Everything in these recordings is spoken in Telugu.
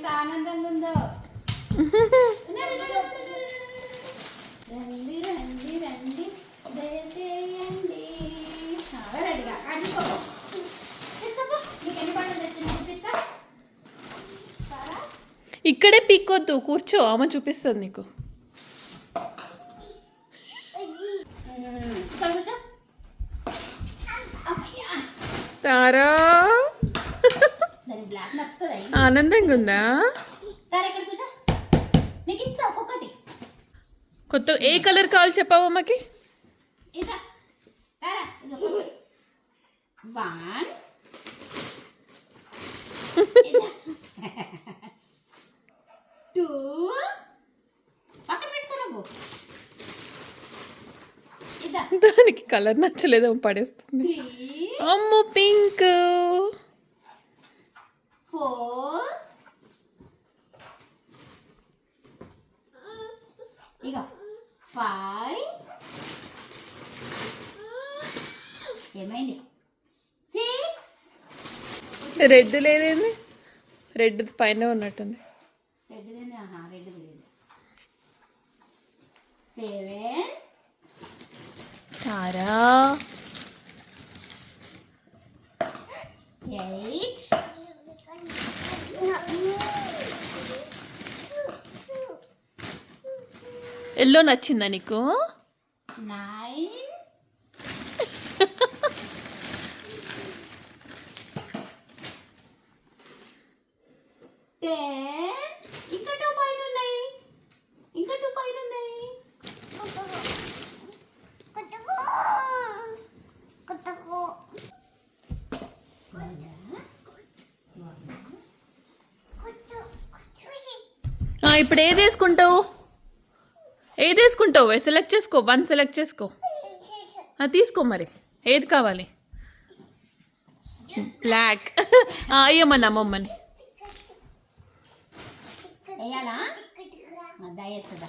ఎంత ఆనందంగా ఉందో. రండి రండి రండి దయచేయండి. రెడీగా అడిగిపోతాం. నీకు ఎన్ని పండుగలు తెచ్చింది చూపిస్తా. ఇక్కడే పీక్కొద్దు, కూర్చో, అమ్మ చూపిస్తుంది నీకు. ఇక్కడ కూర్చో. తారా దాని బ్లాక్ నచ్చుతుంది. ఆనందంగా ఉందా? తారా ఇక్కడ కూర్చో. నీకు ఇస్తా ఒక్కొక్కటి. కొత్త ఏ కలర్ కావాలి చెప్పావు అమ్మకి? ఇదా తారా ఇది ఒక్కొక్కటి. 1 2 పక్కన పెట్టుకోరాబు. ఇదా దానికి కలర్ నచ్చలేదు, పడేస్తుంది. 3 అమ్మో పింక్. 4 ఇగో 5 ఏమైంది 6 రెడ్ లేదేంది? రెడ్ పైన ఉన్నట్టుంది. రెడ్ రెడ్ 7 తారా 8 ఎల్లో నచ్చిందా నీకు? 9 10 ఇంకా 2 పైన ఉన్నాయి. ఇంకా 2 పైన ఉన్నాయి. ఇప్పుడు ఏది వేసుకుంటావు? ఏది వేసుకుంటావు? సెలెక్ట్ చేసుకో, 1 సెలెక్ట్ చేసుకో. తీసుకో మరి, ఏది కావాలి? బ్లాక్. అయ్యమ్మని అమ్మమ్మని వేయాలా? దయేస్తుందా?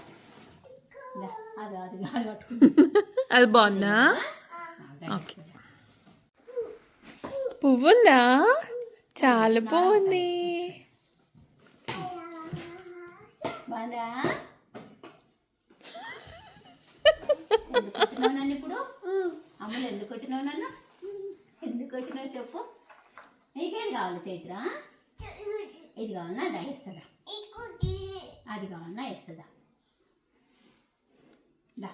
అది అది అది పట్టుకో. అది బాగుందా? ఓకే. పువ్వు ఉందా? చాలా బాగుంది. బాగుందా? ఎందుకు కొట్టినావు నన్ను ఇప్పుడు? అమ్ములు ఎందుకు కొట్టినావు నన్ను? ఎందుకు కొట్టినావు చెప్పు. నీకేది కావాలి చైత్ర? ఇది కావాలన్నా దా ఇస్తుందా? అది కావాలన్నా ఇస్తుందా? దా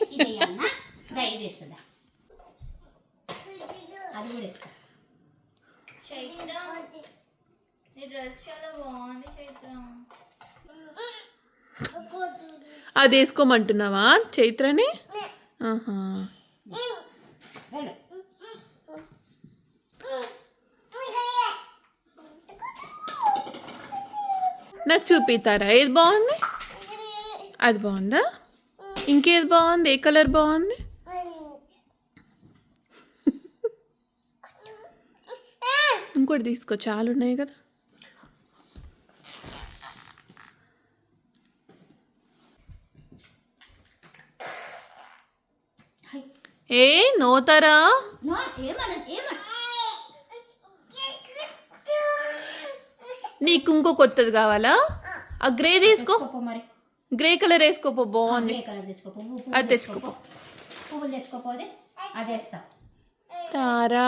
ఇది వేయాలన్నా దా ఇది ఇస్తుందా? అది కూడా ఇస్తా. చైత్ర ఈ డ్రెస్ చాలా బాగుంది చైత్ర. అది వేసుకోమంటున్నావా చైత్రని? ఆహా. వెళ్ళు. నాకు చూపిస్తారా ఏది బాగుంది? అది బాగుందా? ఇంకేది బాగుంది? ఏ కలర్ బాగుంది? ఇంకోటి తీసుకో, చాలా ఉన్నాయి కదా. ఏ నోతారా? నీకు ఇంకో కొత్తది కావాలా? ఆ గ్రే తీసుకో, మరి గ్రే కలర్ వేసుకోపో, బాగుంది. కలర్ తెచ్చుకోపో. అది తెచ్చుకోపో. పువ్వులు తెచ్చుకోపోతే అది వేస్తా. తారా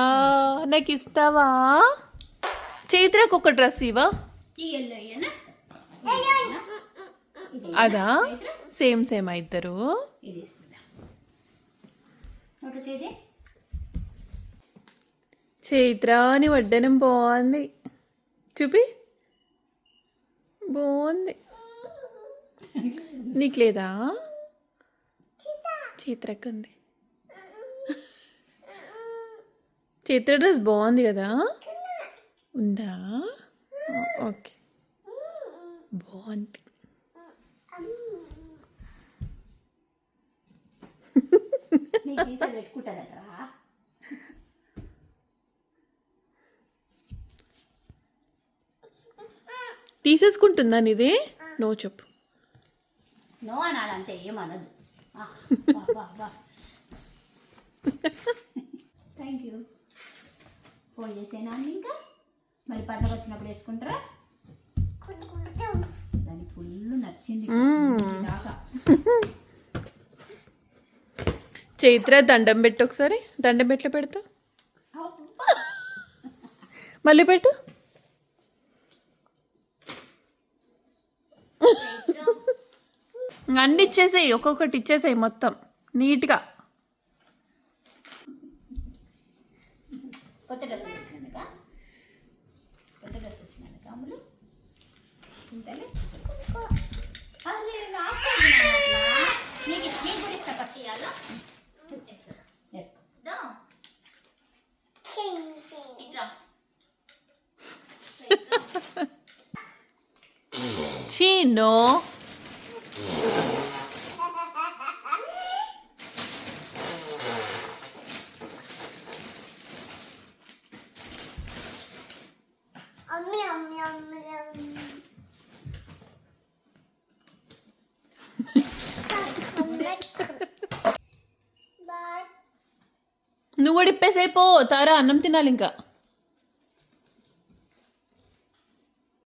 నాకు ఇస్తావా? చైత్రకు ఒక డ్రెస్ ఇవా? ఈ ఎల్లో అయ్యానా? అదా? సేమ్ సేమ్ ఇద్దరు. ఇది వేస్తుందా? ఒకటి చేది. చైత్ర అని వడ్డనం బాగుంది, చూపి. బాగుంది. నీకు లేదా? చైత్రకు ఉంది. చైత్ర డ్రెస్ బాగుంది కదా? ఉందా? ఓకే, బాగుంది. పెట్టుకుంటారట. తీసేసుకుంటుందా నీది? నో చెప్పు. నో అనాలంటే ఏమనదు. Thank you. ఫోన్ చేసేనా ఇంకా? మళ్ళీ పండుగ వచ్చినప్పుడు వేసుకుంటారా? దానికి ఫుల్ నచ్చింది దాకా. చైత్ర దండం పెట్టు ఒకసారి. దండం ఎట్లా పెడతావు? మళ్ళీ పెట్టు. అన్ని ఇచ్చేసేయి, ఒక్కొక్కటి ఇచ్చేసేయి మొత్తం నీట్గా. కొత్త డ్రెస్ వచ్చినందుక కొత్త డ్రెస్ వచ్చినందుక అమ్ములు ఇంతలే. అరే నీకు కూడా ఇస్తా పట్టియాలా? వేసుకో. చీనో నువ్వు కూడా ఇప్పేసేపో తారా, అన్నం తినాలి ఇంకా.